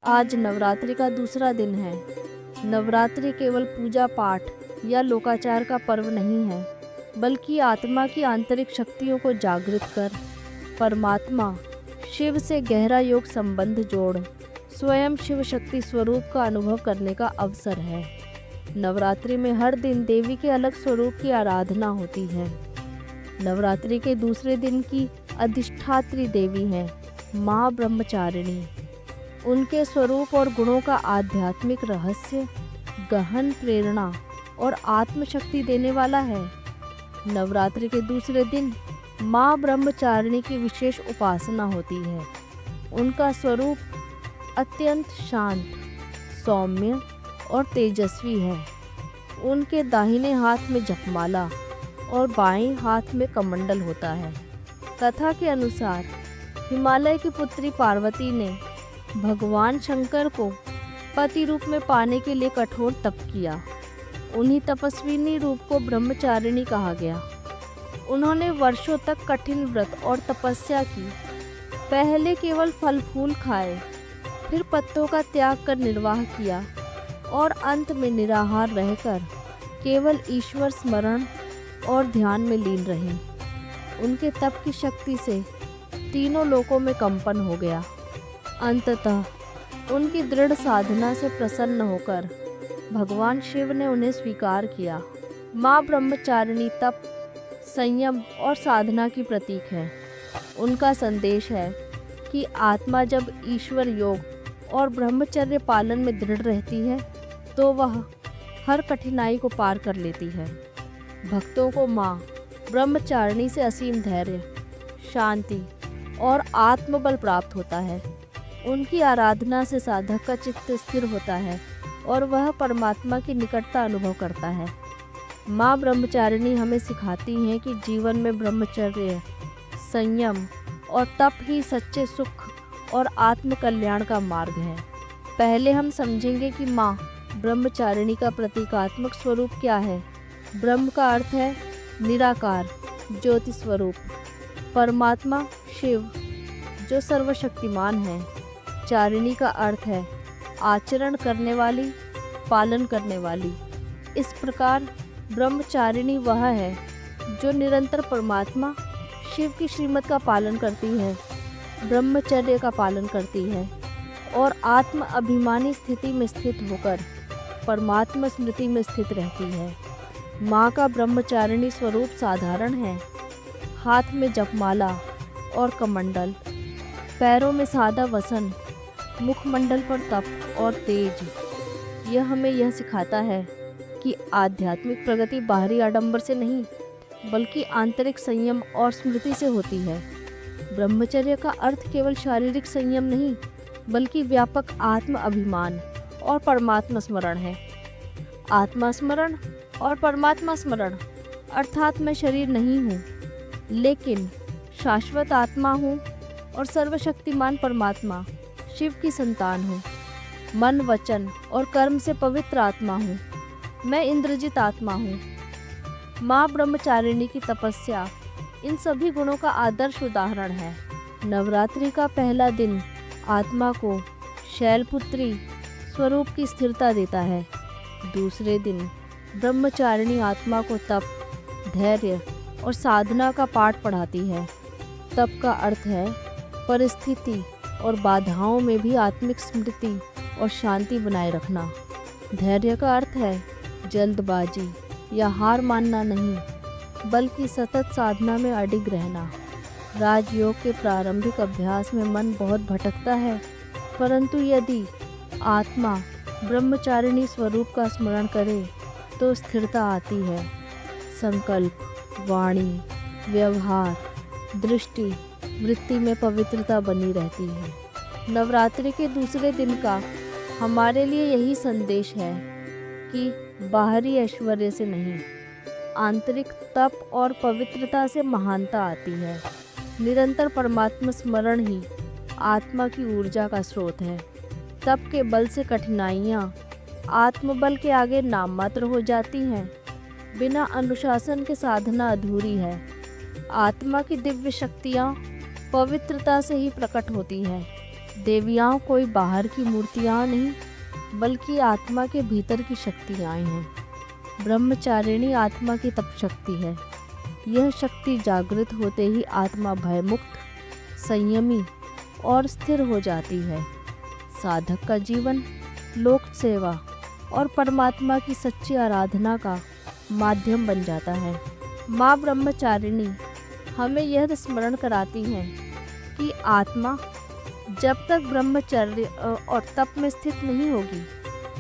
आज नवरात्रि का दूसरा दिन है। नवरात्रि केवल पूजा पाठ या लोकाचार का पर्व नहीं है, बल्कि आत्मा की आंतरिक शक्तियों को जागृत कर परमात्मा शिव से गहरा योग संबंध जोड़ स्वयं शिव शक्ति स्वरूप का अनुभव करने का अवसर है। नवरात्रि में हर दिन देवी के अलग स्वरूप की आराधना होती है। नवरात्रि के दूसरे दिन की अधिष्ठात्री देवी हैं माँ ब्रह्मचारिणी। उनके स्वरूप और गुणों का आध्यात्मिक रहस्य गहन प्रेरणा और आत्मशक्ति देने वाला है। नवरात्रि के दूसरे दिन माँ ब्रह्मचारिणी की विशेष उपासना होती है। उनका स्वरूप अत्यंत शांत, सौम्य और तेजस्वी है। उनके दाहिने हाथ में जपमाला और बाएं हाथ में कमंडल होता है। कथा के अनुसार हिमालय की पुत्री पार्वती ने भगवान शंकर को पति रूप में पाने के लिए कठोर तप किया। उन्हीं तपस्विनी रूप को ब्रह्मचारिणी कहा गया। उन्होंने वर्षों तक कठिन व्रत और तपस्या की। पहले केवल फल फूल खाए, फिर पत्तों का त्याग कर निर्वाह किया और अंत में निराहार रहकर केवल ईश्वर स्मरण और ध्यान में लीन रहे। उनके तप की शक्ति से तीनों लोकों में कंपन हो गया। अंततः उनकी दृढ़ साधना से प्रसन्न होकर भगवान शिव ने उन्हें स्वीकार किया। माँ ब्रह्मचारिणी तप, संयम और साधना की प्रतीक है। उनका संदेश है कि आत्मा जब ईश्वर योग और ब्रह्मचर्य पालन में दृढ़ रहती है तो वह हर कठिनाई को पार कर लेती है। भक्तों को माँ ब्रह्मचारिणी से असीम धैर्य, शांति और आत्मबल प्राप्त होता है। उनकी आराधना से साधक का चित्त स्थिर होता है और वह परमात्मा की निकटता अनुभव करता है। माँ ब्रह्मचारिणी हमें सिखाती हैं कि जीवन में ब्रह्मचर्य, संयम और तप ही सच्चे सुख और आत्म कल्याण का मार्ग है। पहले हम समझेंगे कि माँ ब्रह्मचारिणी का प्रतीकात्मक स्वरूप क्या है। ब्रह्म का अर्थ है निराकार, ज्योति स्वरूप। परमात्मा शिव जो सर्वशक्तिमान है। चारिणी का अर्थ है आचरण करने वाली, पालन करने वाली। इस प्रकार ब्रह्मचारिणी वह है जो निरंतर परमात्मा शिव की श्रीमत का पालन करती है, ब्रह्मचर्य का पालन करती है और आत्म अभिमानी स्थिति में स्थित होकर परमात्मा स्मृति में स्थित रहती है। माँ का ब्रह्मचारिणी स्वरूप साधारण है। हाथ में जपमाला और कमंडल, पैरों में सादा वसन, मुखमंडल पर तप और तेज। यह हमें यह सिखाता है कि आध्यात्मिक प्रगति बाहरी आडंबर से नहीं, बल्कि आंतरिक संयम और स्मृति से होती है। ब्रह्मचर्य का अर्थ केवल शारीरिक संयम नहीं, बल्कि व्यापक आत्म अभिमान और परमात्मा स्मरण है। आत्मा स्मरण और परमात्मा स्मरण अर्थात मैं शरीर नहीं हूँ, लेकिन शाश्वत आत्मा हूँ और सर्वशक्तिमान परमात्मा शिव की संतान हूँ। मन, वचन और कर्म से पवित्र आत्मा हूँ। मैं इंद्रजित आत्मा हूँ। माँ ब्रह्मचारिणी की तपस्या इन सभी गुणों का आदर्श उदाहरण है। नवरात्रि का पहला दिन आत्मा को शैलपुत्री स्वरूप की स्थिरता देता है। दूसरे दिन ब्रह्मचारिणी आत्मा को तप, धैर्य और साधना का पाठ पढ़ाती है। तप का अर्थ है परिस्थिति और बाधाओं में भी आत्मिक स्मृति और शांति बनाए रखना। धैर्य का अर्थ है जल्दबाजी या हार मानना नहीं, बल्कि सतत साधना में अडिग रहना। राजयोग के प्रारंभिक अभ्यास में मन बहुत भटकता है, परंतु यदि आत्मा ब्रह्मचारिणी स्वरूप का स्मरण करे तो स्थिरता आती है। संकल्प, वाणी, व्यवहार, दृष्टि, वृत्ति में पवित्रता बनी रहती है। नवरात्रि के दूसरे दिन का हमारे लिए यही संदेश है कि बाहरी ऐश्वर्य से नहीं, आंतरिक तप और पवित्रता से महानता आती है। निरंतर परमात्मा स्मरण ही आत्मा की ऊर्जा का स्रोत है। तप के बल से कठिनाइयाँ आत्मबल के आगे नाम मात्र हो जाती हैं। बिना अनुशासन के साधना अधूरी है। आत्मा की दिव्य शक्तियाँ पवित्रता से ही प्रकट होती हैं। देवियाँ कोई बाहर की मूर्तियाँ नहीं, बल्कि आत्मा के भीतर की शक्तियाँ हैं। ब्रह्मचारिणी आत्मा की तप शक्ति है। यह शक्ति जागृत होते ही आत्मा भयमुक्त, संयमी और स्थिर हो जाती है। साधक का जीवन लोक सेवा और परमात्मा की सच्ची आराधना का माध्यम बन जाता है। माँ ब्रह्मचारिणी हमें यह स्मरण कराती हैं कि आत्मा जब तक ब्रह्मचर्य और तप में स्थित नहीं होगी,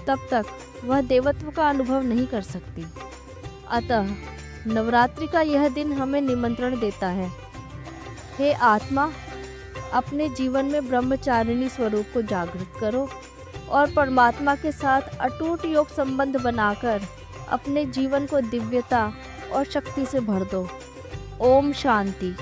तब तक वह देवत्व का अनुभव नहीं कर सकती। अतः नवरात्रि का यह दिन हमें निमंत्रण देता है, हे आत्मा, अपने जीवन में ब्रह्मचारिणी स्वरूप को जागृत करो और परमात्मा के साथ अटूट योग संबंध बनाकर अपने जीवन को दिव्यता और शक्ति से भर दो। ओम शांति।